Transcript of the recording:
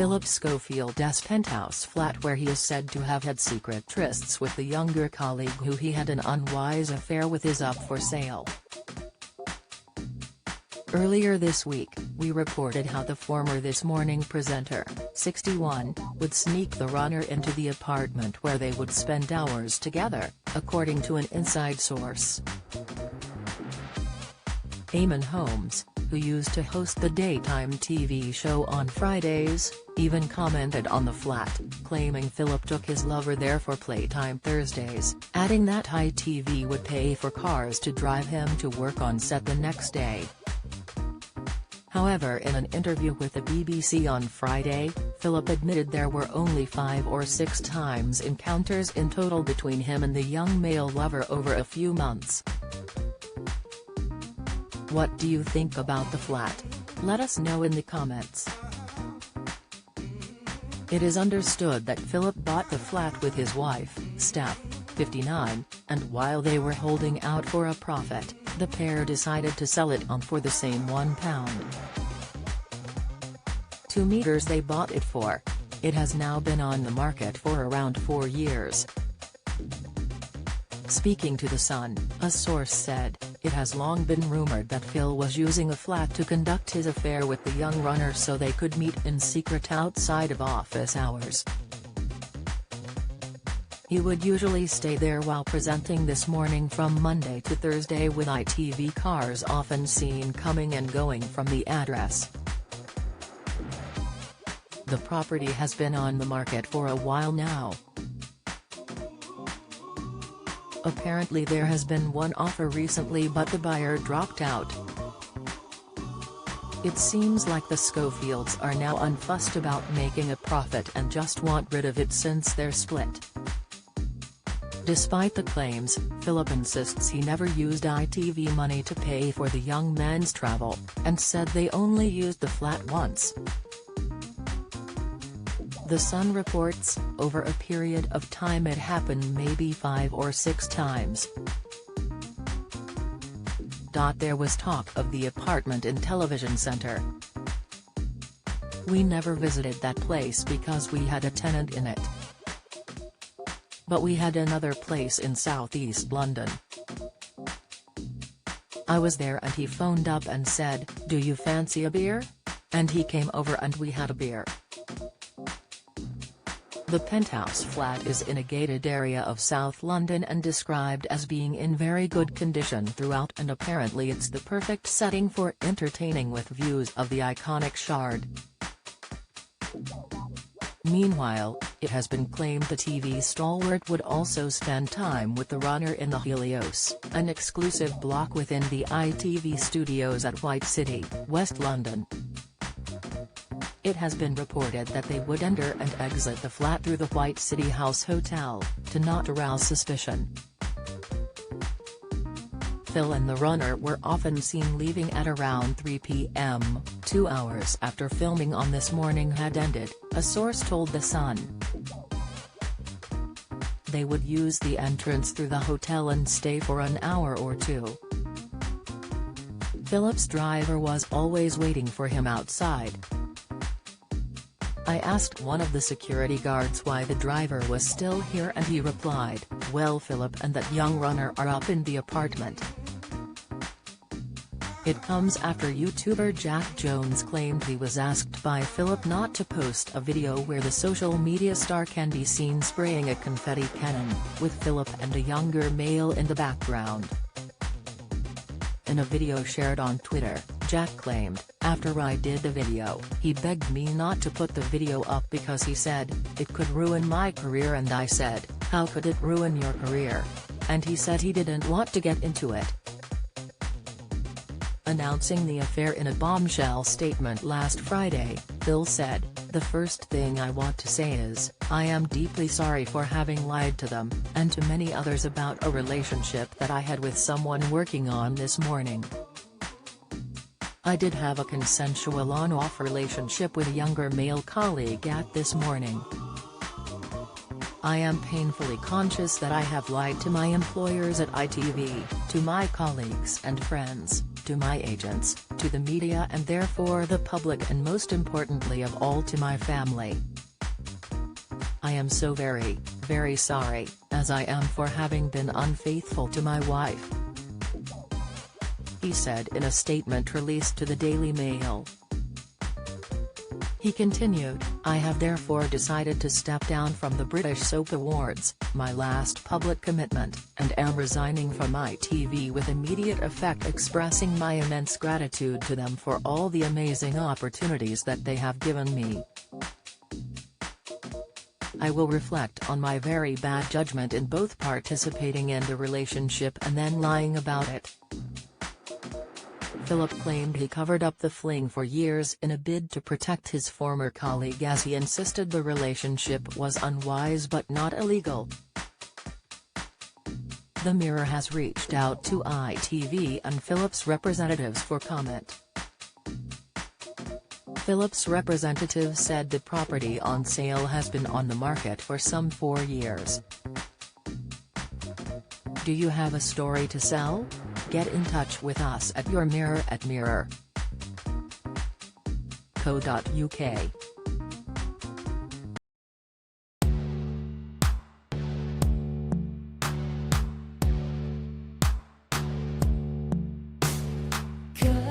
Phillip Schofield's penthouse flat where he is said to have had secret trysts with the younger colleague who he had an unwise affair with is up for sale. Earlier this week, we reported how the former This Morning presenter, 61, would sneak the runner into the apartment where they would spend hours together, according to an inside source. Eamon Holmes, who used to host the daytime TV show on Fridays, even commented on the flat, claiming Phillip took his lover there for playtime Thursdays, adding that ITV would pay for cars to drive him to work on set the next day. However, in an interview with the BBC on Friday, Phillip admitted there were only 5 or 6 times encounters in total between him and the young male lover over a few months. What do you think about the flat? Let us know in the comments. It is understood that Phillip bought the flat with his wife, Steph, 59, and while they were holding out for a profit, the pair decided to sell it on for the same £1. 2 meters they bought it for. It has now been on the market for around 4 years. Speaking to The Sun, a source said, "It has long been rumored that Phil was using a flat to conduct his affair with the young runner so they could meet in secret outside of office hours. He would usually stay there while presenting This Morning from Monday to Thursday, with ITV cars often seen coming and going from the address." The property has been on the market for a while now. Apparently there has been one offer recently, but the buyer dropped out. It seems like the Schofields are now unfussed about making a profit and just want rid of it since they're split. Despite the claims, Phillip insists he never used ITV money to pay for the young man's travel, and said they only used the flat once. The Sun reports, over a period of time it happened maybe 5 or 6 times. There was talk of the apartment in Television Centre. "We never visited that place because we had a tenant in it. But we had another place in southeast London. I was there and he phoned up and said, 'Do you fancy a beer?' And he came over and we had a beer." The penthouse flat is in a gated area of South London and described as being in very good condition throughout, and apparently it's the perfect setting for entertaining with views of the iconic Shard. Meanwhile, it has been claimed the TV stalwart would also spend time with the runner in the Helios, an exclusive block within the ITV studios at White City, West London. It has been reported that they would enter and exit the flat through the White City House Hotel, to not arouse suspicion. Phil and the runner were often seen leaving at around 3 p.m., 2 hours after filming on This Morning had ended, a source told The Sun. They would use the entrance through the hotel and stay for an hour or 2. Phillip's driver was always waiting for him outside. I asked one of the security guards why the driver was still here and he replied, "Well, Phillip and that young runner are up in the apartment." It comes after YouTuber Jack Jones claimed he was asked by Phillip not to post a video where the social media star can be seen spraying a confetti cannon, with Phillip and a younger male in the background. In a video shared on Twitter, Jack claimed, "After I did the video, he begged me not to put the video up because he said, it could ruin my career, and I said, how could it ruin your career? And he said he didn't want to get into it." Announcing the affair in a bombshell statement last Friday, Phil said, "The first thing I want to say is, I am deeply sorry for having lied to them, and to many others about a relationship that I had with someone working on This Morning. I did have a consensual on-off relationship with a younger male colleague at This Morning. I am painfully conscious that I have lied to my employers at ITV, to my colleagues and friends, to my agents, to the media and therefore the public and most importantly of all to my family. I am so very, very sorry, as I am for having been unfaithful to my wife," he said in a statement released to the Daily Mail. He continued, "I have therefore decided to step down from the British Soap Awards, my last public commitment, and am resigning from ITV with immediate effect, expressing my immense gratitude to them for all the amazing opportunities that they have given me. I will reflect on my very bad judgment in both participating in the relationship and then lying about it." Phillip claimed he covered up the fling for years in a bid to protect his former colleague, as he insisted the relationship was unwise but not illegal. The Mirror has reached out to ITV and Phillip's representatives for comment. Phillip's representative said the property on sale has been on the market for some 4 years. "Do you have a story to sell? Get in touch with us at yourmirror@mirror.co.uk. Good.